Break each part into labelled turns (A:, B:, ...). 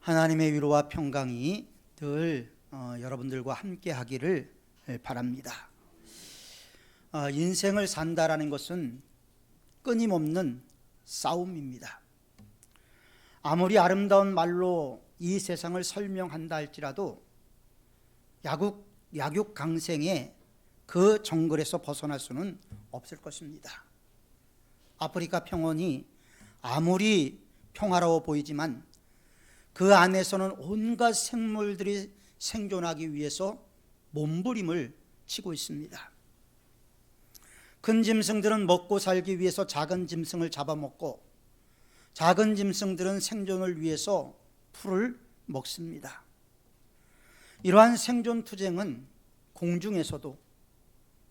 A: 하나님의 위로와 평강이 늘 여러분들과 함께 하기를 바랍니다. 인생을 산다라는 것은 끊임없는 싸움입니다. 아무리 아름다운 말로 이 세상을 설명한다 할지라도 약육강생의 그 정글에서 벗어날 수는 없을 것입니다. 아프리카 평원이 아무리 평화로워 보이지만 그 안에서는 온갖 생물들이 생존하기 위해서 몸부림을 치고 있습니다. 큰 짐승들은 먹고 살기 위해서 작은 짐승을 잡아먹고, 작은 짐승들은 생존을 위해서 풀을 먹습니다. 이러한 생존 투쟁은 공중에서도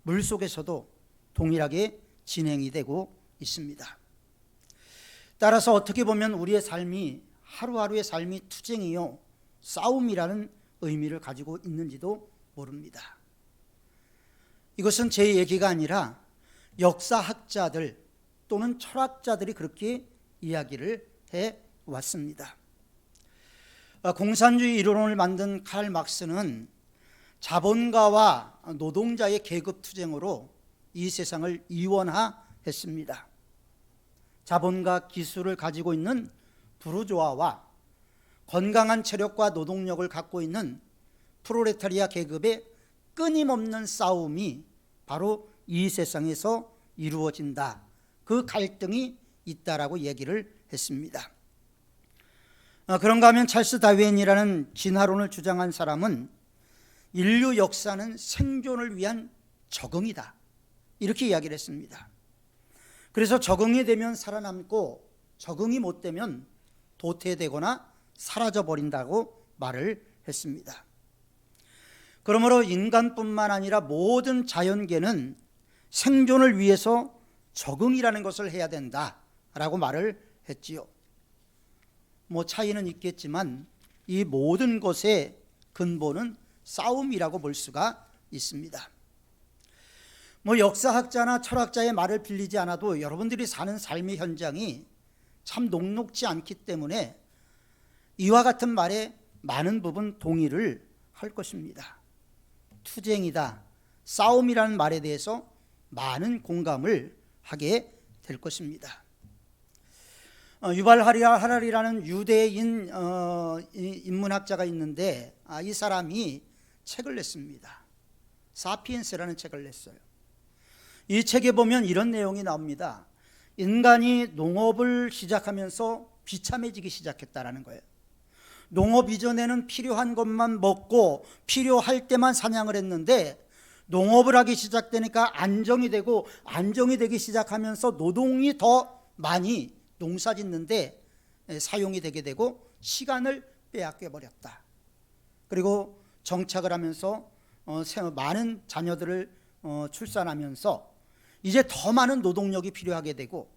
A: 물속에서도 동일하게 진행이 되고 있습니다. 따라서 어떻게 보면 우리의 삶이, 하루하루의 삶이 투쟁이요 싸움이라는 의미를 가지고 있는지도 모릅니다. 이것은 제 얘기가 아니라 역사학자들 또는 철학자들이 그렇게 이야기를 해왔습니다. 공산주의 이론을 만든 칼 막스는 자본가와 노동자의 계급 투쟁으로 이 세상을 이원화했습니다. 자본과 기술을 가지고 있는 부르주아와 건강한 체력과 노동력을 갖고 있는 프롤레타리아 계급의 끊임없는 싸움이 바로 이 세상에서 이루어진다. 그 갈등이 있다라고 얘기를 했습니다. 그런가 하면 찰스 다윈이라는 진화론을 주장한 사람은 인류 역사는 생존을 위한 적응이다, 이렇게 이야기를 했습니다. 그래서 적응이 되면 살아남고 적응이 못 되면 도태되거나 사라져버린다고 말을 했습니다. 그러므로 인간뿐만 아니라 모든 자연계는 생존을 위해서 적응이라는 것을 해야 된다라고 말을 했지요. 차이는 있겠지만 이 모든 것의 근본은 싸움이라고 볼 수가 있습니다. 역사학자나 철학자의 말을 빌리지 않아도 여러분들이 사는 삶의 현장이 참 녹록지 않기 때문에 이와 같은 말에 많은 부분 동의를 할 것입니다. 투쟁이다, 싸움이라는 말에 대해서 많은 공감을 하게 될 것입니다. 유발 하라리라는 유대인 인문학자가 있는데 이 사람이 책을 냈습니다. 사피엔스라는 책을 냈어요. 이 책에 보면 이런 내용이 나옵니다. 인간이 농업을 시작하면서 비참해지기 시작했다라는 거예요. 농업 이전에는 필요한 것만 먹고 필요할 때만 사냥을 했는데 농업을 하기 시작되니까 안정이 되기 시작하면서 노동이 더 많이 농사 짓는데 사용이 되게 되고 시간을 빼앗겨 버렸다. 그리고 정착을 하면서 많은 자녀들을 출산하면서 이제 더 많은 노동력이 필요하게 되고,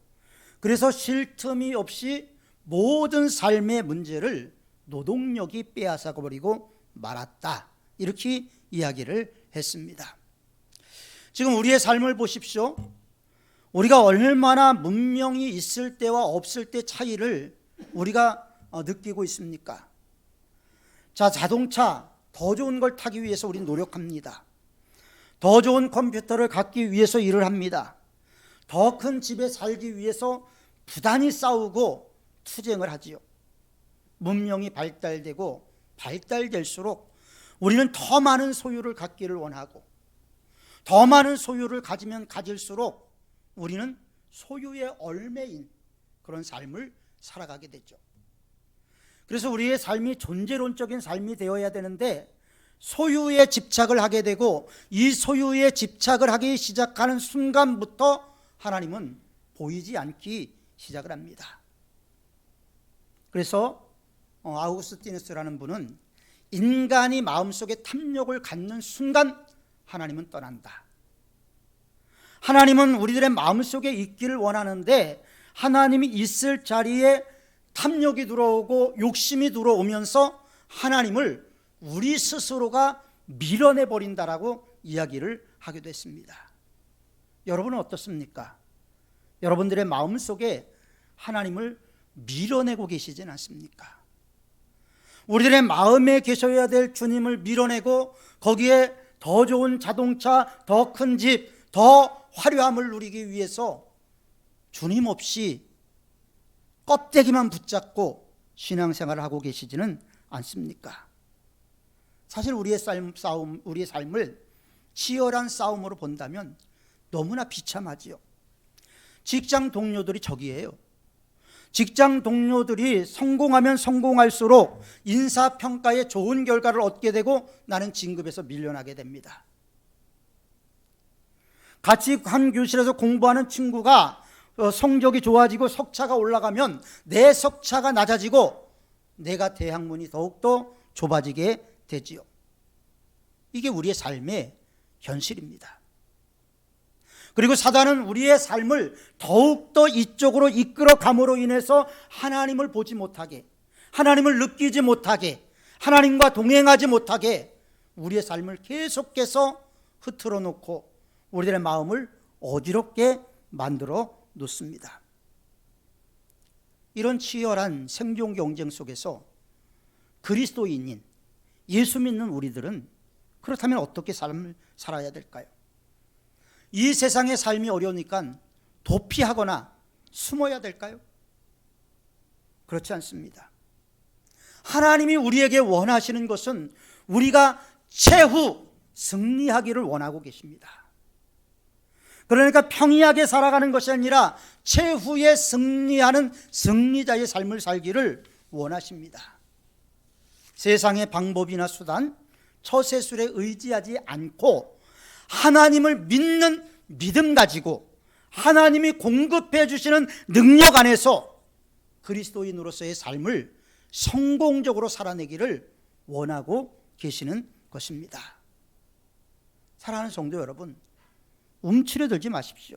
A: 그래서 쉴 틈이 없이 모든 삶의 문제를 노동력이 빼앗아 버리고 말았다, 이렇게 이야기를 했습니다. 지금 우리의 삶을 보십시오. 우리가 얼마나 문명이 있을 때와 없을 때 차이를 우리가 느끼고 있습니까? 자동차 더 좋은 걸 타기 위해서 우리는 노력합니다. 더 좋은 컴퓨터를 갖기 위해서 일을 합니다. 더 큰 집에 살기 위해서 부단히 싸우고 투쟁을 하지요. 문명이 발달되고 발달될수록 우리는 더 많은 소유를 갖기를 원하고, 더 많은 소유를 가지면 가질수록 우리는 소유의 얼매인 그런 삶을 살아가게 되죠. 그래서 우리의 삶이 존재론적인 삶이 되어야 되는데 소유에 집착을 하게 되고, 이 소유에 집착을 하기 시작하는 순간부터 하나님은 보이지 않기 시작을 합니다. 그래서 아우구스티누스라는 분은 인간이 마음속에 탐욕을 갖는 순간 하나님은 떠난다. 하나님은 우리들의 마음속에 있기를 원하는데 하나님이 있을 자리에 탐욕이 들어오고 욕심이 들어오면서 하나님을 우리 스스로가 밀어내버린다라고 이야기를 하기도 했습니다. 여러분은 어떻습니까? 여러분들의 마음속에 하나님을 밀어내고 계시진 않습니까? 우리들의 마음에 계셔야 될 주님을 밀어내고 거기에 더 좋은 자동차, 더 큰 집, 더 화려함을 누리기 위해서 주님 없이 껍데기만 붙잡고 신앙생활을 하고 계시지는 않습니까? 사실 우리의 삶을 치열한 싸움으로 본다면 너무나 비참하지요. 직장 동료들이 적이에요. 직장 동료들이 성공하면 성공할수록 인사평가에 좋은 결과를 얻게 되고 나는 진급에서 밀려나게 됩니다. 같이 한 교실에서 공부하는 친구가 성적이 좋아지고 석차가 올라가면 내 석차가 낮아지고 내가 대학문이 더욱더 좁아지게 되지요. 이게 우리의 삶의 현실입니다. 그리고 사단은 우리의 삶을 더욱더 이쪽으로 이끌어감으로 인해서 하나님을 보지 못하게, 하나님을 느끼지 못하게, 하나님과 동행하지 못하게 우리의 삶을 계속해서 흐트러 놓고 우리들의 마음을 어지럽게 만들어 놓습니다. 이런 치열한 생존 경쟁 속에서 그리스도인인 예수 믿는 우리들은 그렇다면 어떻게 삶을 살아야 될까요? 이 세상의 삶이 어려우니까 도피하거나 숨어야 될까요? 그렇지 않습니다. 하나님이 우리에게 원하시는 것은 우리가 최후 승리하기를 원하고 계십니다. 그러니까 평이하게 살아가는 것이 아니라 최후에 승리하는 승리자의 삶을 살기를 원하십니다. 세상의 방법이나 수단, 처세술에 의지하지 않고 하나님을 믿는 믿음 가지고 하나님이 공급해 주시는 능력 안에서 그리스도인으로서의 삶을 성공적으로 살아내기를 원하고 계시는 것입니다. 사랑하는 성도 여러분, 움츠려들지 마십시오.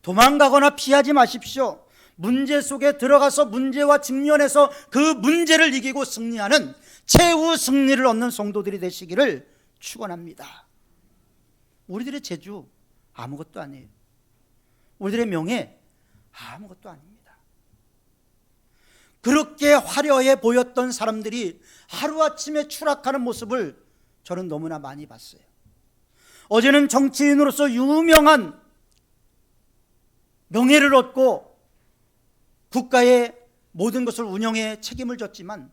A: 도망가거나 피하지 마십시오. 문제 속에 들어가서 문제와 직면해서 그 문제를 이기고 승리하는 최후 승리를 얻는 성도들이 되시기를 축원합니다. 우리들의 재주 아무것도 아니에요. 우리들의 명예 아무것도 아닙니다. 그렇게 화려해 보였던 사람들이 하루아침에 추락하는 모습을 저는 너무나 많이 봤어요. 어제는 정치인으로서 유명한 명예를 얻고 국가의 모든 것을 운영에 책임을 졌지만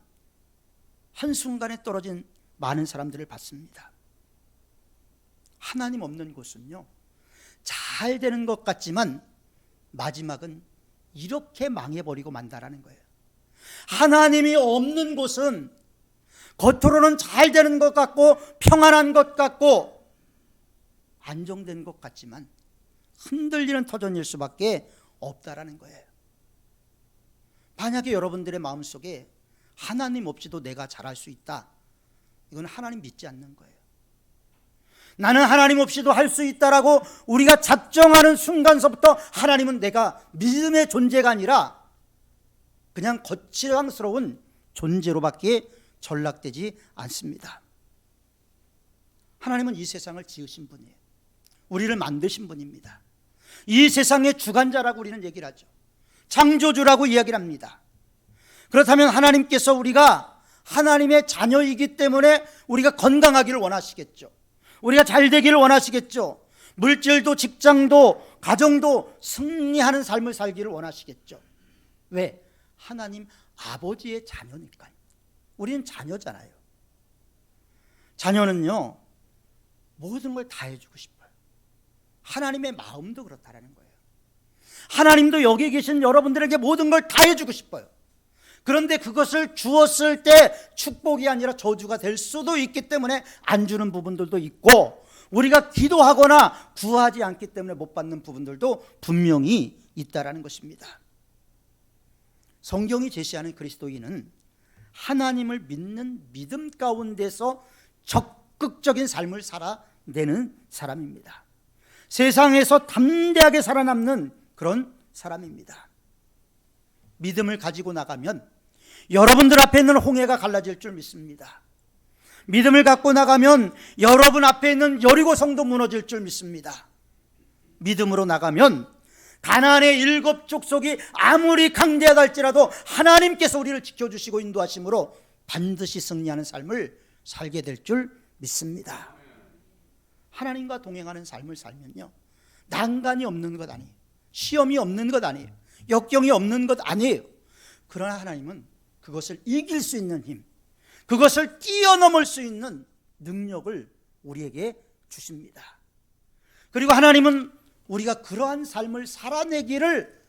A: 한순간에 떨어진 많은 사람들을 봤습니다. 하나님 없는 곳은요, 잘 되는 것 같지만 마지막은 이렇게 망해버리고 만다라는 거예요. 하나님이 없는 곳은 겉으로는 잘 되는 것 같고 평안한 것 같고 안정된 것 같지만 흔들리는 터전일 수밖에 없다라는 거예요. 만약에 여러분들의 마음속에 하나님 없이도 내가 잘할 수 있다, 이건 하나님 믿지 않는 거예요. 나는 하나님 없이도 할 수 있다라고 우리가 작정하는 순간서부터 하나님은 내가 믿음의 존재가 아니라 그냥 거칠장스러운 존재로밖에 전락되지 않습니다. 하나님은 이 세상을 지으신 분이에요. 우리를 만드신 분입니다. 이 세상의 주관자라고 우리는 얘기를 하죠. 창조주라고 이야기를 합니다. 그렇다면 하나님께서 우리가 하나님의 자녀이기 때문에 우리가 건강하기를 원하시겠죠. 우리가 잘 되기를 원하시겠죠. 물질도 직장도 가정도 승리하는 삶을 살기를 원하시겠죠. 왜? 하나님 아버지의 자녀니까요. 우리는 자녀잖아요. 자녀는요, 모든 걸 다 해주고 싶어요. 하나님의 마음도 그렇다라는 거예요. 하나님도 여기 계신 여러분들에게 모든 걸 다 해주고 싶어요. 그런데 그것을 주었을 때 축복이 아니라 저주가 될 수도 있기 때문에 안 주는 부분들도 있고, 우리가 기도하거나 구하지 않기 때문에 못 받는 부분들도 분명히 있다라는 것입니다. 성경이 제시하는 그리스도인은 하나님을 믿는 믿음 가운데서 적극적인 삶을 살아내는 사람입니다. 세상에서 담대하게 살아남는 그런 사람입니다. 믿음을 가지고 나가면 여러분들 앞에 있는 홍해가 갈라질 줄 믿습니다. 믿음을 갖고 나가면 여러분 앞에 있는 여리고 성도 무너질 줄 믿습니다. 믿음으로 나가면 가나안의 7 족속이 아무리 강대하다 할지라도 하나님께서 우리를 지켜주시고 인도하심으로 반드시 승리하는 삶을 살게 될 줄 믿습니다. 하나님과 동행하는 삶을 살면요, 난간이 없는 것 아니에요. 시험이 없는 것 아니에요. 역경이 없는 것 아니에요. 그러나 하나님은 그것을 이길 수 있는 힘, 그것을 뛰어넘을 수 있는 능력을 우리에게 주십니다. 그리고 하나님은 우리가 그러한 삶을 살아내기를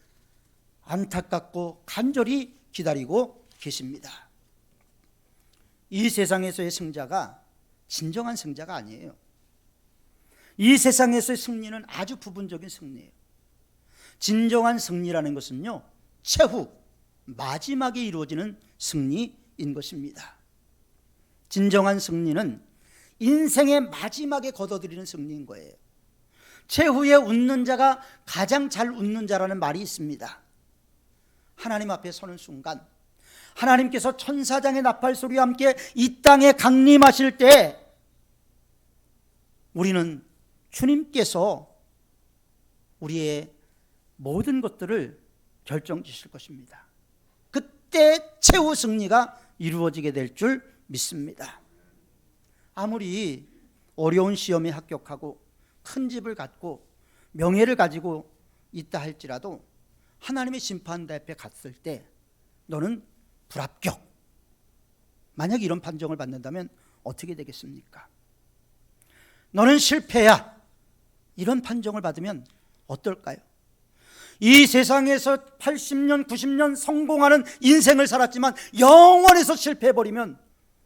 A: 안타깝고 간절히 기다리고 계십니다. 이 세상에서의 승자가 진정한 승자가 아니에요. 이 세상에서의 승리는 아주 부분적인 승리예요. 진정한 승리라는 것은요, 최후 마지막에 이루어지는 승리인 것입니다. 진정한 승리는 인생의 마지막에 거둬들이는 승리인 거예요. 최후에 웃는 자가 가장 잘 웃는 자라는 말이 있습니다. 하나님 앞에 서는 순간, 하나님께서 천사장의 나팔 소리와 함께 이 땅에 강림하실 때 우리는 주님께서 우리의 모든 것들을 결정지실 것입니다. 그때 최후 승리가 이루어지게 될 줄 믿습니다. 아무리 어려운 시험에 합격하고 큰 집을 갖고 명예를 가지고 있다 할지라도 하나님의 심판대 앞에 갔을 때 너는 불합격, 만약 이런 판정을 받는다면 어떻게 되겠습니까? 너는 실패야, 이런 판정을 받으면 어떨까요? 이 세상에서 80년, 90년 성공하는 인생을 살았지만 영원에서 실패해버리면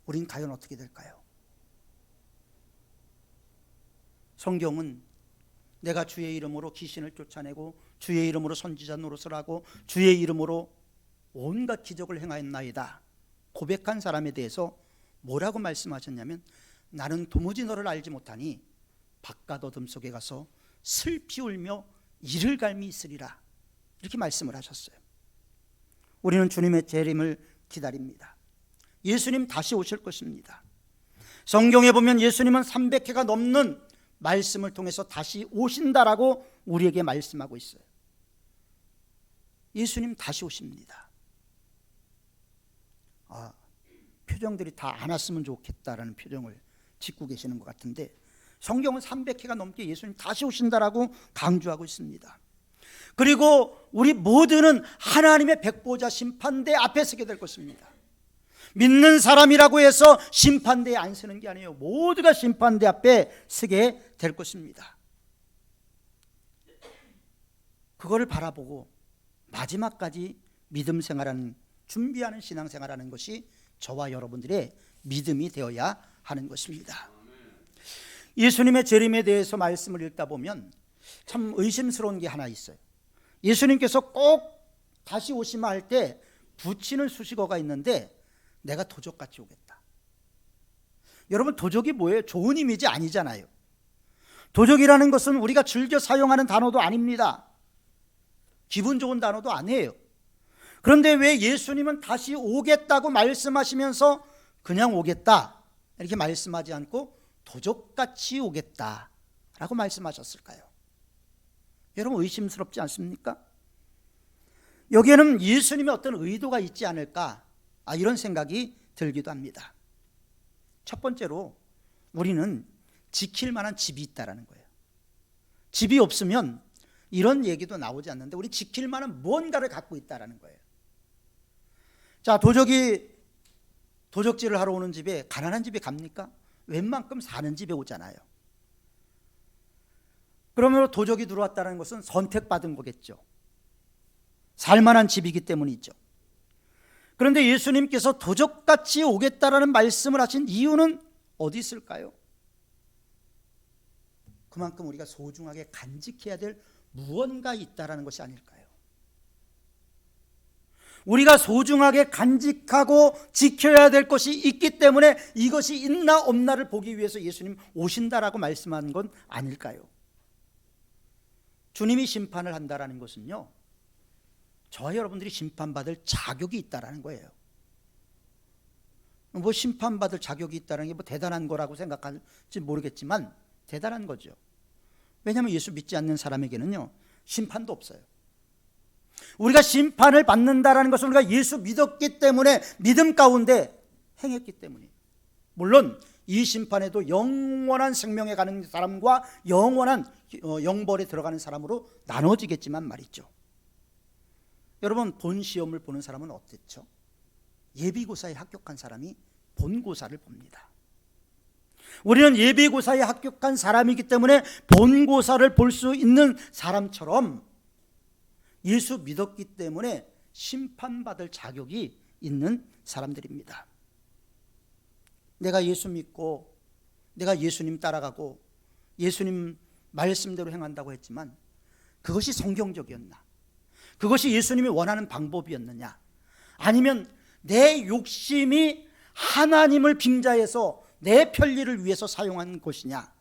A: 우린 과연 어떻게 될까요? 성경은 내가 주의 이름으로 귀신을 쫓아내고 주의 이름으로 선지자 노릇을 하고 주의 이름으로 온갖 기적을 행하였나이다 고백한 사람에 대해서 뭐라고 말씀하셨냐면, 나는 도무지 너를 알지 못하니 바깥 어둠 속에 가서 슬피 울며 이를 갈미 있으리라, 이렇게 말씀을 하셨어요. 우리는 주님의 재림을 기다립니다. 예수님 다시 오실 것입니다. 성경에 보면 예수님은 300회가 넘는 말씀을 통해서 다시 오신다라고 우리에게 말씀하고 있어요. 예수님 다시 오십니다. 표정들이 다 안 왔으면 좋겠다라는 표정을 짓고 계시는 것 같은데, 성경은 300회가 넘게 예수님 다시 오신다라고 강조하고 있습니다. 그리고 우리 모두는 하나님의 백보자 심판대 앞에 서게 될 것입니다. 믿는 사람이라고 해서 심판대에 안 서는 게 아니에요. 모두가 심판대 앞에 서게 될 것입니다. 그거를 바라보고 마지막까지 믿음 생활하는, 준비하는 신앙생활하는 것이 저와 여러분들의 믿음이 되어야 하는 것입니다. 예수님의 재림에 대해서 말씀을 읽다 보면 참 의심스러운 게 하나 있어요. 예수님께서 꼭 다시 오시마 할 때 붙이는 수식어가 있는데, 내가 도적같이 오겠다. 여러분, 도적이 뭐예요? 좋은 이미지 아니잖아요. 도적이라는 것은 우리가 즐겨 사용하는 단어도 아닙니다. 기분 좋은 단어도 아니에요. 그런데 왜 예수님은 다시 오겠다고 말씀하시면서 그냥 오겠다 이렇게 말씀하지 않고 도적같이 오겠다라고 말씀하셨을까요? 여러분, 의심스럽지 않습니까? 여기에는 예수님의 어떤 의도가 있지 않을까, 이런 생각이 들기도 합니다. 첫 번째로 우리는 지킬 만한 집이 있다라는 거예요. 집이 없으면 이런 얘기도 나오지 않는데, 우리 지킬 만한 무언가를 갖고 있다라는 거예요. 자, 도적이 도적질을 하러 오는 집에 가난한 집에 갑니까? 웬만큼 사는 집에 오잖아요. 그러므로 도적이 들어왔다는 것은 선택받은 거겠죠. 살만한 집이기 때문이죠. 그런데 예수님께서 도적같이 오겠다라는 말씀을 하신 이유는 어디 있을까요? 그만큼 우리가 소중하게 간직해야 될 무언가 있다라는 것이 아닐까요? 우리가 소중하게 간직하고 지켜야 될 것이 있기 때문에 이것이 있나 없나를 보기 위해서 예수님 오신다라고 말씀한 건 아닐까요? 주님이 심판을 한다라는 것은요, 저와 여러분들이 심판받을 자격이 있다라는 거예요. 뭐 심판받을 자격이 있다는 게 뭐 대단한 거라고 생각할지 모르겠지만 대단한 거죠. 왜냐하면 예수 믿지 않는 사람에게는요, 심판도 없어요. 우리가 심판을 받는다라는 것은 우리가 예수 믿었기 때문에 믿음 가운데 행했기 때문에. 물론 이 심판에도 영원한 생명에 가는 사람과 영원한 영벌에 들어가는 사람으로 나눠지겠지만 말이죠. 여러분, 본 시험을 보는 사람은 어땠죠? 예비고사에 합격한 사람이 본고사를 봅니다. 우리는 예비고사에 합격한 사람이기 때문에 본고사를 볼 수 있는 사람처럼 예수 믿었기 때문에 심판받을 자격이 있는 사람들입니다. 내가 예수 믿고 내가 예수님 따라가고 예수님 말씀대로 행한다고 했지만 그것이 성경적이었나? 그것이 예수님이 원하는 방법이었느냐? 아니면 내 욕심이 하나님을 빙자해서 내 편리를 위해서 사용한 것이냐?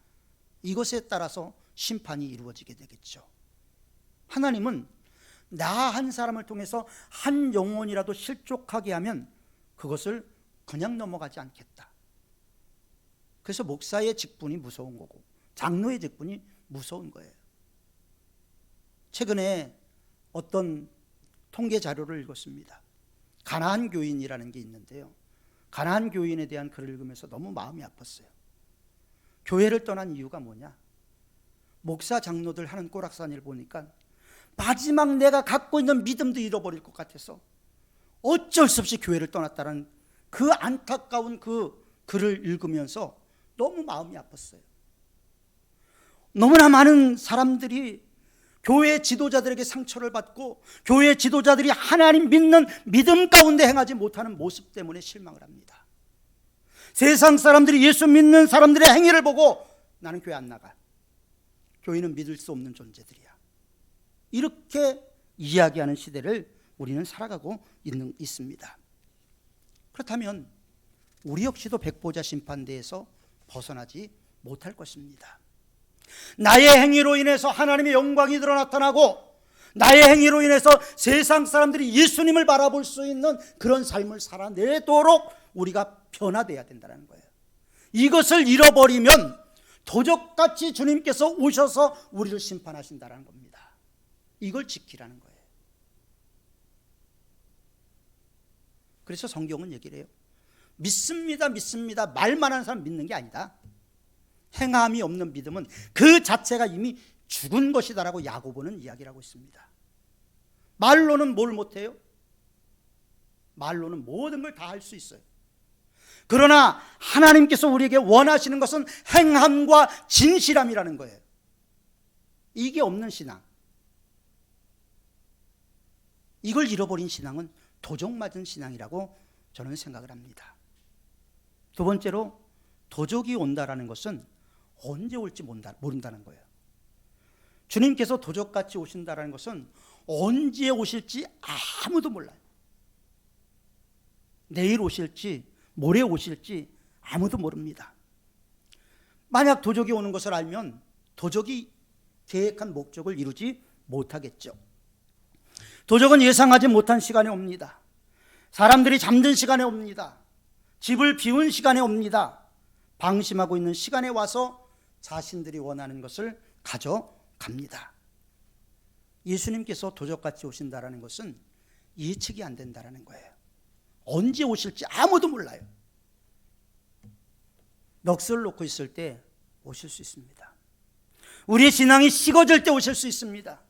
A: 이것에 따라서 심판이 이루어지게 되겠죠. 하나님은 나 한 사람을 통해서 한 영혼이라도 실족하게 하면 그것을 그냥 넘어가지 않겠다. 그래서 목사의 직분이 무서운 거고 장로의 직분이 무서운 거예요. 최근에 어떤 통계 자료를 읽었습니다. 가나안 교인이라는 게 있는데요, 가나안 교인에 대한 글을 읽으면서 너무 마음이 아팠어요. 교회를 떠난 이유가 뭐냐? 목사 장로들 하는 꼬락서니를 보니까 마지막 내가 갖고 있는 믿음도 잃어버릴 것 같아서 어쩔 수 없이 교회를 떠났다는 그 안타까운 그 글을 읽으면서 너무 마음이 아팠어요. 너무나 많은 사람들이 교회 지도자들에게 상처를 받고 교회 지도자들이 하나님 믿는 믿음 가운데 행하지 못하는 모습 때문에 실망을 합니다. 세상 사람들이 예수 믿는 사람들의 행위를 보고 나는 교회 안 나가, 교회는 믿을 수 없는 존재들이야, 이렇게 이야기하는 시대를 우리는 살아가고 있습니다. 그렇다면 우리 역시도 백보자 심판대에서 벗어나지 못할 것입니다. 나의 행위로 인해서 하나님의 영광이 나타나고 나의 행위로 인해서 세상 사람들이 예수님을 바라볼 수 있는 그런 삶을 살아내도록 우리가 변화되어야 된다는 거예요. 이것을 잃어버리면 도적같이 주님께서 오셔서 우리를 심판하신다는 겁니다. 이걸 지키라는 거예요. 그래서 성경은 얘기를 해요. 믿습니다, 믿습니다. 말만 하는 사람 믿는 게 아니다. 행함이 없는 믿음은 그 자체가 이미 죽은 것이다라고 야고보는 이야기를 하고 있습니다. 말로는 뭘 못해요? 말로는 모든 걸 다 할 수 있어요. 그러나 하나님께서 우리에게 원하시는 것은 행함과 진실함이라는 거예요. 이게 없는 신앙, 이걸 잃어버린 신앙은 도적 맞은 신앙이라고 저는 생각을 합니다. 두 번째로, 도적이 온다라는 것은 언제 올지 모른다는 거예요. 주님께서 도적같이 오신다라는 것은 언제 오실지 아무도 몰라요. 내일 오실지 모레 오실지 아무도 모릅니다. 만약 도적이 오는 것을 알면 도적이 계획한 목적을 이루지 못하겠죠. 도적은 예상하지 못한 시간에 옵니다. 사람들이 잠든 시간에 옵니다. 집을 비운 시간에 옵니다. 방심하고 있는 시간에 와서 자신들이 원하는 것을 가져갑니다. 예수님께서 도적같이 오신다라는 것은 예측이 안 된다라는 거예요. 언제 오실지 아무도 몰라요. 넋을 놓고 있을 때 오실 수 있습니다. 우리의 신앙이 식어질 때 오실 수 있습니다.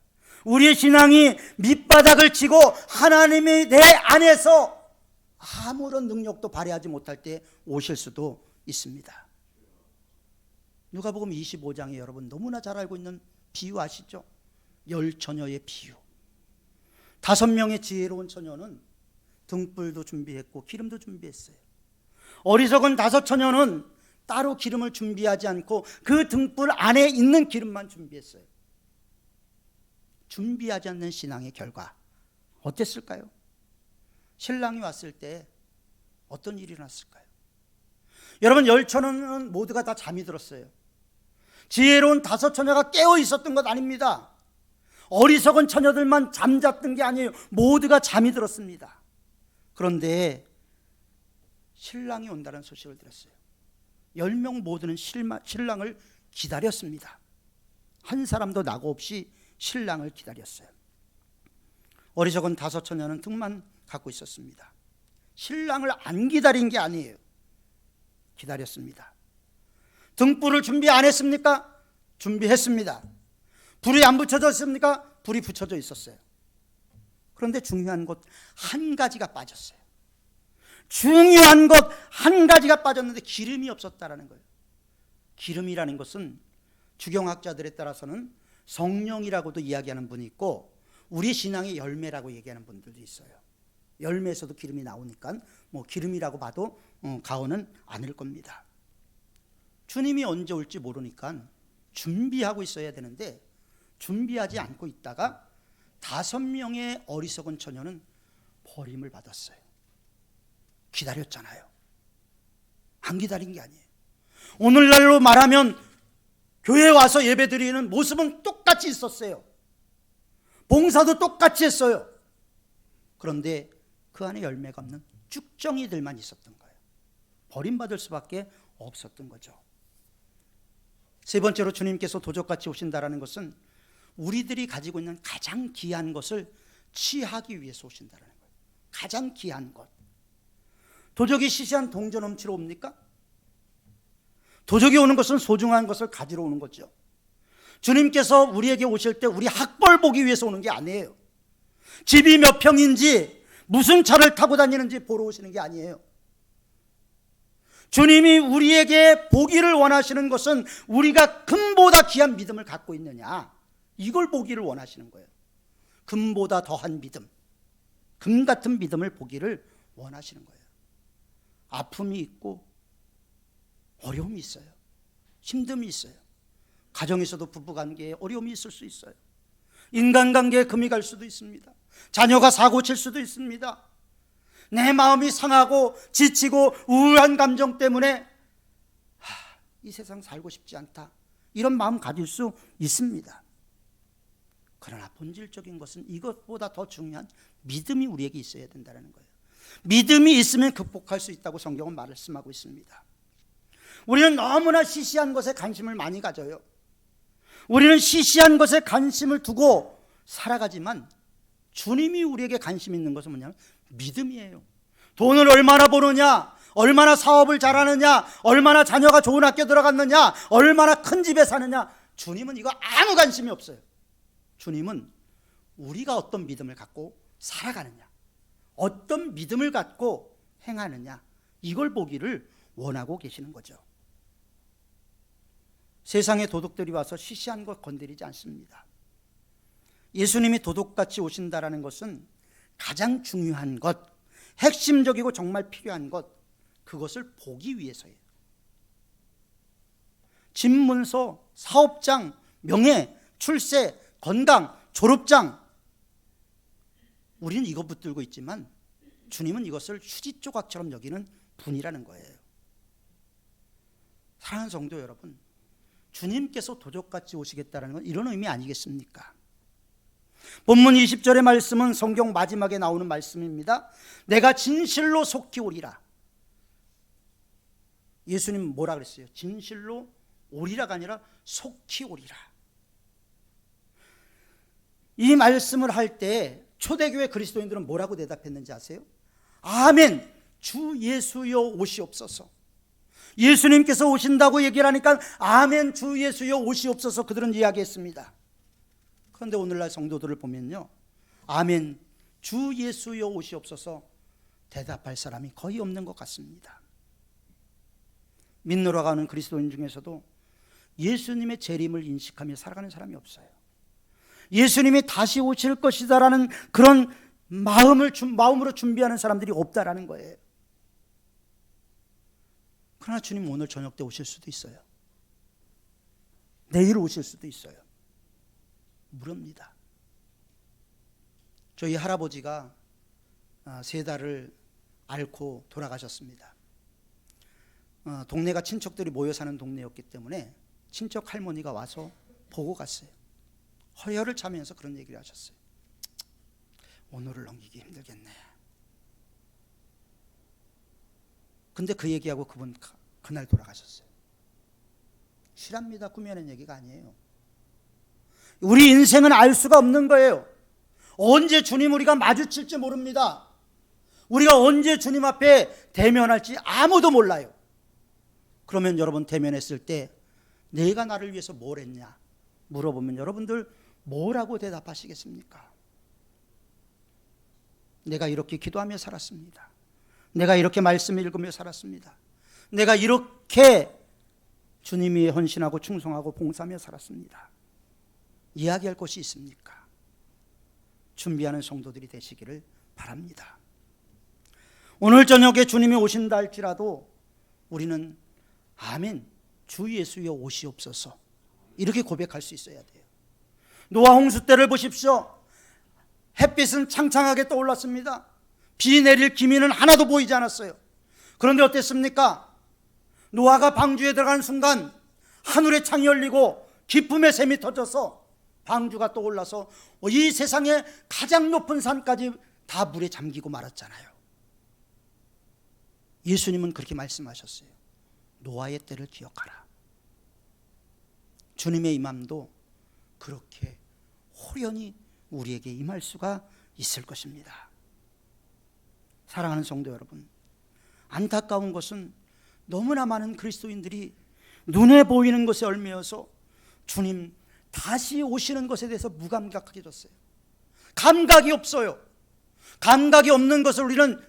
A: 우리의 신앙이 밑바닥을 치고 하나님이 내 안에서 아무런 능력도 발휘하지 못할 때 오실 수도 있습니다. 누가복음 25장에 여러분 너무나 잘 알고 있는 비유 아시죠? 10처녀의 비유. 5명의 지혜로운 처녀는 등불도 준비했고 기름도 준비했어요. 어리석은 5처녀는 따로 기름을 준비하지 않고 그 등불 안에 있는 기름만 준비했어요. 준비하지 않는 신앙의 결과 어땠을까요? 신랑이 왔을 때 어떤 일이 일어났을까요? 여러분, 10처녀는 모두가 다 잠이 들었어요. 지혜로운 5처녀가 깨어 있었던 것 아닙니다. 어리석은 처녀들만 잠잤던 게 아니에요. 모두가 잠이 들었습니다. 그런데 신랑이 온다는 소식을 들었어요. 10명 모두는 신랑을 기다렸습니다. 한 사람도 낙오 없이 신랑을 기다렸어요. 어리석은 5처녀는 등만 갖고 있었습니다. 신랑을 안 기다린 게 아니에요. 기다렸습니다. 등불을 준비 안 했습니까? 준비했습니다. 불이 안 붙여졌습니까? 불이 붙여져 있었어요. 그런데 중요한 것 한 가지가 빠졌어요. 중요한 것 한 가지가 빠졌는데 기름이 없었다라는 거예요. 기름이라는 것은 주경학자들에 따라서는 성령이라고도 이야기하는 분이 있고 우리 신앙의 열매라고 얘기하는 분들도 있어요. 열매에서도 기름이 나오니까 뭐 기름이라고 봐도 가오는 않을 겁니다. 주님이 언제 올지 모르니까 준비하고 있어야 되는데 준비하지 않고 있다가 5명의 어리석은 처녀는 버림을 받았어요. 기다렸잖아요. 안 기다린 게 아니에요. 오늘날로 말하면 교회에 와서 예배드리는 모습은 똑같이 있었어요. 봉사도 똑같이 했어요. 그런데 그 안에 열매가 없는 쭉정이들만 있었던 거예요. 버림받을 수밖에 없었던 거죠. 세 번째로 주님께서 도적같이 오신다라는 것은 우리들이 가지고 있는 가장 귀한 것을 취하기 위해서 오신다는 거예요. 가장 귀한 것. 도적이 시시한 동전 훔치러 옵니까? 도적이 오는 것은 소중한 것을 가지러 오는 거죠. 주님께서 우리에게 오실 때 우리 학벌 보기 위해서 오는 게 아니에요. 집이 몇 평인지 무슨 차를 타고 다니는지 보러 오시는 게 아니에요. 주님이 우리에게 보기를 원하시는 것은 우리가 금보다 귀한 믿음을 갖고 있느냐, 이걸 보기를 원하시는 거예요. 금보다 더한 믿음, 금 같은 믿음을 보기를 원하시는 거예요. 아픔이 있고 어려움이 있어요. 힘듦이 있어요. 가정에서도 부부관계에 어려움이 있을 수 있어요. 인간관계에 금이 갈 수도 있습니다. 자녀가 사고 칠 수도 있습니다. 내 마음이 상하고 지치고 우울한 감정 때문에 이 세상 살고 싶지 않다, 이런 마음 가질 수 있습니다. 그러나 본질적인 것은 이것보다 더 중요한 믿음이 우리에게 있어야 된다는 거예요. 믿음이 있으면 극복할 수 있다고 성경은 말씀하고 있습니다. 우리는 너무나 시시한 것에 관심을 많이 가져요. 우리는 시시한 것에 관심을 두고 살아가지만 주님이 우리에게 관심 있는 것은 뭐냐면 믿음이에요. 돈을 얼마나 버느냐, 얼마나 사업을 잘하느냐, 얼마나 자녀가 좋은 학교 들어갔느냐, 얼마나 큰 집에 사느냐, 주님은 이거 아무 관심이 없어요. 주님은 우리가 어떤 믿음을 갖고 살아가느냐, 어떤 믿음을 갖고 행하느냐, 이걸 보기를 원하고 계시는 거죠. 세상의 도둑들이 와서 시시한 것 건드리지 않습니다. 예수님이 도둑같이 오신다라는 것은 가장 중요한 것, 핵심적이고 정말 필요한 것, 그것을 보기 위해서예요. 집문서, 사업장, 명예, 출세, 건강, 졸업장, 우리는 이거 붙들고 있지만 주님은 이것을 휴지 조각처럼 여기는 분이라는 거예요. 사랑하는 성도 여러분, 주님께서 도적같이 오시겠다는 건 이런 의미 아니겠습니까? 본문 20절의 말씀은 성경 마지막에 나오는 말씀입니다. 내가 진실로 속히 오리라. 예수님 뭐라 그랬어요? 진실로 오리라가 아니라 속히 오리라. 이 말씀을 할 때 초대교회 그리스도인들은 뭐라고 대답했는지 아세요? 아멘, 주 예수여 오시옵소서. 예수님께서 오신다고 얘기를 하니까 아멘, 주 예수여 오시옵소서 그들은 이야기했습니다. 그런데 오늘날 성도들을 보면요, 아멘, 주 예수여 오시옵소서 대답할 사람이 거의 없는 것 같습니다. 믿노라 가는 그리스도인 중에서도 예수님의 재림을 인식하며 살아가는 사람이 없어요. 예수님이 다시 오실 것이다라는 그런 마음으로 준비하는 사람들이 없다라는 거예요. 그러나 주님 오늘 저녁 때 오실 수도 있어요. 내일 오실 수도 있어요. 모릅니다. 저희 할아버지가 3달을 앓고 돌아가셨습니다. 동네가 친척들이 모여 사는 동네였기 때문에 친척 할머니가 와서 보고 갔어요. 허혈을 차면서 그런 얘기를 하셨어요. 오늘을 넘기기 힘들겠네. 근데 그 얘기하고 그분 그날 돌아가셨어요. 실합니다. 꾸며낸 얘기가 아니에요. 우리 인생은 알 수가 없는 거예요. 언제 주님 우리가 마주칠지 모릅니다. 우리가 언제 주님 앞에 대면할지 아무도 몰라요. 그러면 여러분 대면했을 때 내가 나를 위해서 뭘 했냐 물어보면 여러분들 뭐라고 대답하시겠습니까? 내가 이렇게 기도하며 살았습니다. 내가 이렇게 말씀을 읽으며 살았습니다. 내가 이렇게 주님이 헌신하고 충성하고 봉사하며 살았습니다. 이야기할 것이 있습니까? 준비하는 성도들이 되시기를 바랍니다. 오늘 저녁에 주님이 오신다 할지라도 우리는 아멘, 주 예수여 오시옵소서 이렇게 고백할 수 있어야 돼요. 노아 홍수 때를 보십시오. 햇빛은 창창하게 떠올랐습니다. 비 내릴 기미는 하나도 보이지 않았어요. 그런데 어땠습니까? 노아가 방주에 들어가는 순간 하늘의 창이 열리고 기쁨의 샘이 터져서 방주가 떠올라서 이 세상의 가장 높은 산까지 다 물에 잠기고 말았잖아요. 예수님은 그렇게 말씀하셨어요. 노아의 때를 기억하라. 주님의 임함도 그렇게 호련히 우리에게 임할 수가 있을 것입니다. 사랑하는 성도 여러분, 안타까운 것은 너무나 많은 그리스도인들이 눈에 보이는 것에 얽매여서 주님 다시 오시는 것에 대해서 무감각하게 됐어요. 감각이 없어요. 감각이 없는 것을 우리는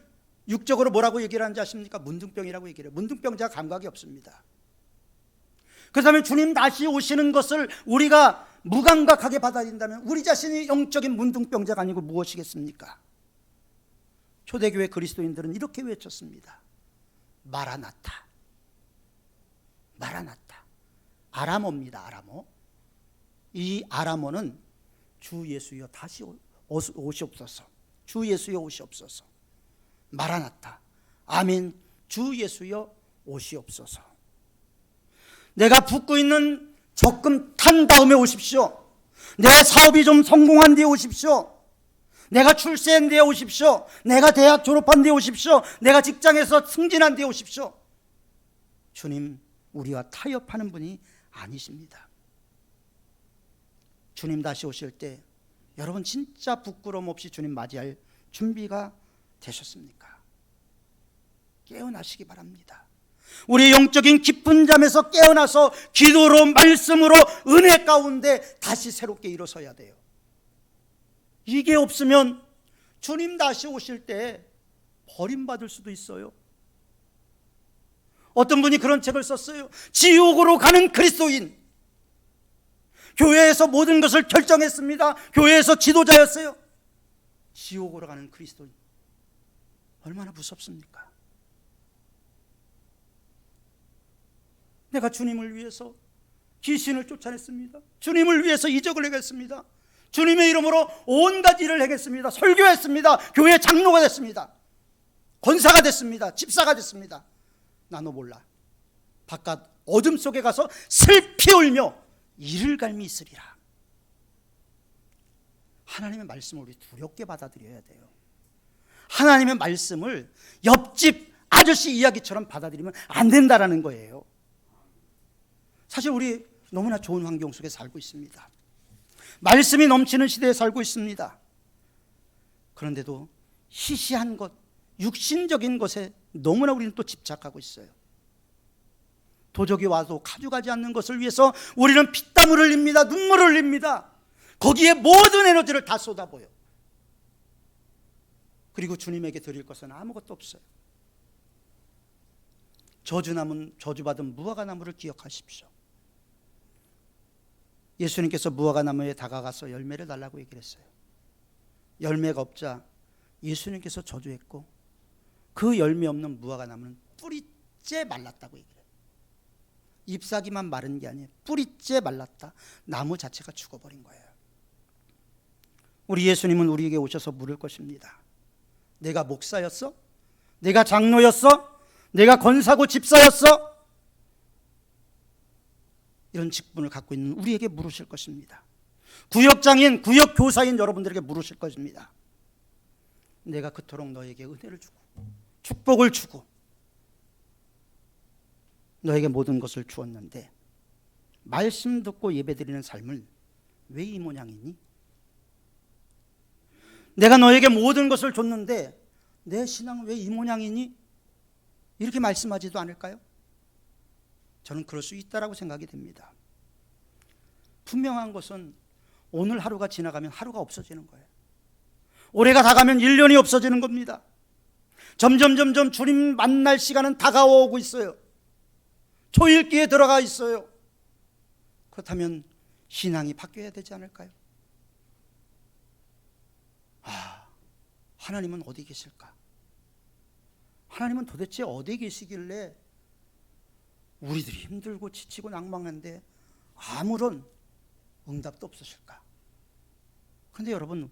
A: 육적으로 뭐라고 얘기를 하는지 아십니까? 문둥병이라고 얘기를 해요. 문둥병자가 감각이 없습니다. 그렇다면 주님 다시 오시는 것을 우리가 무감각하게 받아들인다면 우리 자신이 영적인 문둥병자가 아니고 무엇이겠습니까? 초대교회 그리스도인들은 이렇게 외쳤습니다. 마라나타. 마라나타. 아람어입니다. 아람어. 이 아람어는 주 예수여 다시 오시옵소서. 주 예수여 오시옵소서. 마라나타. 아멘. 주 예수여 오시옵소서. 내가 붓고 있는 적금 탄 다음에 오십시오. 내 사업이 좀 성공한 뒤에 오십시오. 내가 출세한 뒤에 오십시오. 내가 대학 졸업한 뒤에 오십시오. 내가 직장에서 승진한 뒤에 오십시오. 주님, 우리와 타협하는 분이 아니십니다. 주님 다시 오실 때 여러분 진짜 부끄러움 없이 주님 맞이할 준비가 되셨습니까? 깨어나시기 바랍니다. 우리 영적인 깊은 잠에서 깨어나서 기도로 말씀으로 은혜 가운데 다시 새롭게 일어서야 돼요. 이게 없으면 주님 다시 오실 때 버림받을 수도 있어요. 어떤 분이 그런 책을 썼어요. 지옥으로 가는 그리스도인. 교회에서 모든 것을 결정했습니다. 교회에서 지도자였어요. 지옥으로 가는 그리스도인. 얼마나 무섭습니까? 내가 주님을 위해서 귀신을 쫓아냈습니다. 주님을 위해서 이적을 행했습니다. 주님의 이름으로 온갖 일을 행했습니다. 설교했습니다. 교회 장로가 됐습니다. 권사가 됐습니다. 집사가 됐습니다. 나도 몰라. 바깥 어둠 속에 가서 슬피 울며 이를 갈미 있으리라. 하나님의 말씀을 우리 두렵게 받아들여야 돼요. 하나님의 말씀을 옆집 아저씨 이야기처럼 받아들이면 안 된다라는 거예요. 사실 우리 너무나 좋은 환경 속에 살고 있습니다. 말씀이 넘치는 시대에 살고 있습니다. 그런데도 시시한 것, 육신적인 것에 너무나 우리는 또 집착하고 있어요. 도적이 와도 가져가지 않는 것을 위해서 우리는 피땀을 흘립니다. 눈물을 흘립니다. 거기에 모든 에너지를 다 쏟아부어요. 그리고 주님에게 드릴 것은 아무것도 없어요. 저주받은 무화과나무를 기억하십시오. 예수님께서 무화과나무에 다가가서 열매를 달라고 얘기를 했어요. 열매가 없자 예수님께서 저주했고 그 열매 없는 무화과나무는 뿌리째 말랐다고 얘기를 해요. 잎사귀만 마른 게 아니에요. 뿌리째 말랐다. 나무 자체가 죽어버린 거예요. 우리 예수님은 우리에게 오셔서 물을 것입니다. 내가 목사였어? 내가 장로였어? 내가 권사고 집사였어? 이런 직분을 갖고 있는 우리에게 물으실 것입니다. 구역장인, 구역교사인 여러분들에게 물으실 것입니다. 내가 그토록 너에게 은혜를 주고 축복을 주고 너에게 모든 것을 주었는데 말씀 듣고 예배드리는 삶을 왜 이 모양이니? 내가 너에게 모든 것을 줬는데 내 신앙은 왜 이 모양이니? 이렇게 말씀하지도 않을까요? 저는 그럴 수 있다라고 생각이 됩니다. 분명한 것은 오늘 하루가 지나가면 하루가 없어지는 거예요. 올해가 다 가면 1년이 없어지는 겁니다. 점점 주님 만날 시간은 다가오고 있어요. 초읽기에 들어가 있어요. 그렇다면 신앙이 바뀌어야 되지 않을까요? 하나님은 어디 계실까? 하나님은 도대체 어디 계시길래 우리들이 힘들고 지치고 낭망한데 아무런 응답도 없으실까? 그런데 여러분,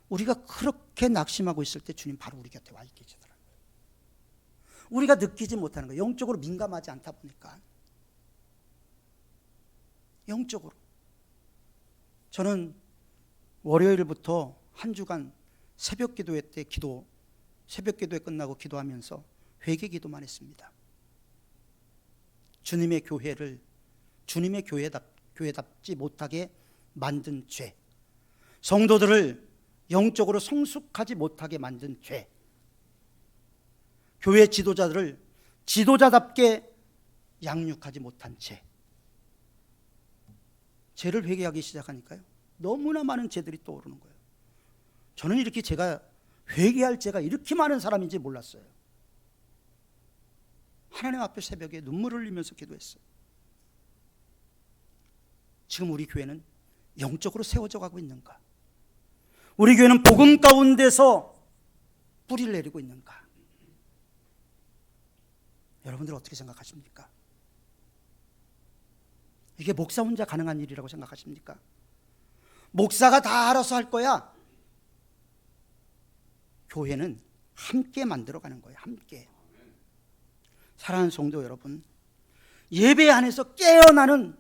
A: 우리가 그렇게 낙심하고 있을 때 주님 바로 우리 곁에 와 계시더라고요. 우리가 느끼지 못하는 거예요. 영적으로 민감하지 않다 보니까. 영적으로. 저는 월요일부터 한 주간 새벽 기도회 때 새벽 기도회 끝나고 기도하면서 회개 기도만 했습니다. 주님의 교회를 주님의 교회답지 못하게 만든 죄, 성도들을 영적으로 성숙하지 못하게 만든 죄, 교회 지도자들을 지도자답게 양육하지 못한 죄를 회개하기 시작하니까요, 너무나 많은 죄들이 떠오르는 거예요. 저는 이렇게 제가 회개할 죄가 이렇게 많은 사람인지 몰랐어요. 하나님 앞에 새벽에 눈물을 흘리면서 기도했어요. 지금 우리 교회는 영적으로 세워져 가고 있는가? 우리 교회는 복음 가운데서 뿌리를 내리고 있는가? 여러분들 어떻게 생각하십니까? 이게 목사 혼자 가능한 일이라고 생각하십니까? 목사가 다 알아서 할 거야. 교회는 함께 만들어가는 거예요. 함께. 사랑하는 성도 여러분, 예배 안에서 깨어나는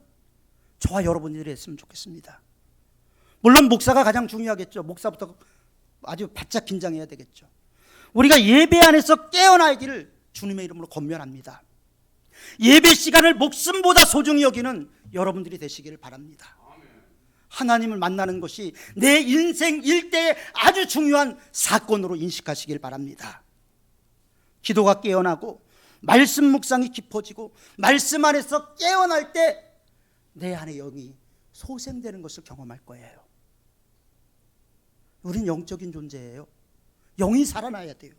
A: 저와 여러분들이 했으면 좋겠습니다. 물론 목사가 가장 중요하겠죠. 목사부터 아주 바짝 긴장해야 되겠죠. 우리가 예배 안에서 깨어나기를 주님의 이름으로 권면합니다. 예배 시간을 목숨보다 소중히 여기는 여러분들이 되시기를 바랍니다. 하나님을 만나는 것이 내 인생 일대의 아주 중요한 사건으로 인식하시길 바랍니다. 기도가 깨어나고 말씀 묵상이 깊어지고 말씀 안에서 깨어날 때 내 안의 영이 소생되는 것을 경험할 거예요. 우린 영적인 존재예요. 영이 살아나야 돼요.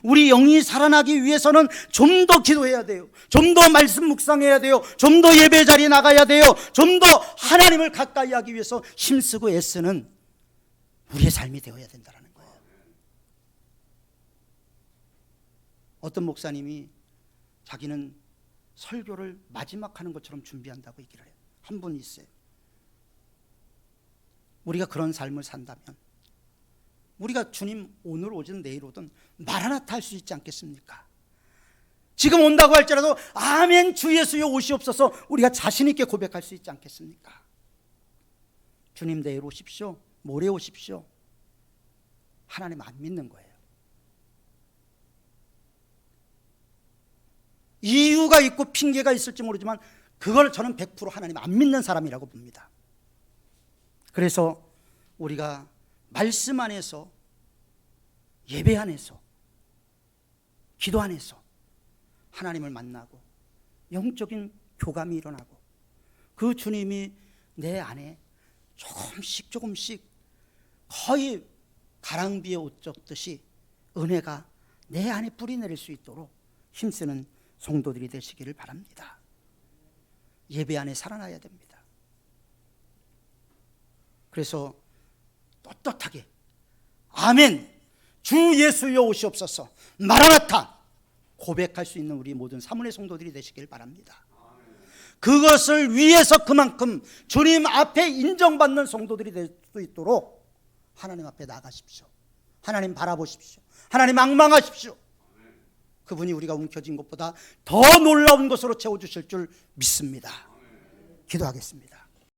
A: 우리 영이 살아나기 위해서는 좀 더 기도해야 돼요. 좀 더 말씀 묵상해야 돼요. 좀 더 예배 자리에 나가야 돼요. 좀 더 하나님을 가까이 하기 위해서 힘쓰고 애쓰는 우리의 삶이 되어야 된다는 거예요. 어떤 목사님이 자기는 설교를 마지막 하는 것처럼 준비한다고 얘기를 해요. 한 분이 있어요. 우리가 그런 삶을 산다면 우리가 주님 오늘 오든 내일 오든 마라나타 할 수 있지 않겠습니까? 지금 온다고 할지라도 아멘 주 예수여 오시옵소서 우리가 자신 있게 고백할 수 있지 않겠습니까? 주님 내일 오십시오, 모레 오십시오. 하나님 안 믿는 거예요. 이유가 있고 핑계가 있을지 모르지만 그걸 저는 100% 하나님 안 믿는 사람이라고 봅니다. 그래서 우리가 말씀 안에서, 예배 안에서, 기도 안에서 하나님을 만나고 영적인 교감이 일어나고 그 주님이 내 안에 조금씩 거의 가랑비에 옷 젖듯이 은혜가 내 안에 뿌리 내릴 수 있도록 힘쓰는 성도들이 되시기를 바랍니다. 예배 안에 살아나야 됩니다. 그래서 떳떳하게 아멘 주 예수여 오시옵소서 마라나타 고백할 수 있는 우리 모든 사문의 성도들이 되시길 바랍니다. 그것을 위해서 그만큼 주님 앞에 인정받는 성도들이 될 수 있도록 하나님 앞에 나가십시오. 하나님 바라보십시오. 하나님 앙망하십시오. 그분이 우리가 움켜쥔 것보다 더 놀라운 것으로 채워주실 줄 믿습니다. 기도하겠습니다.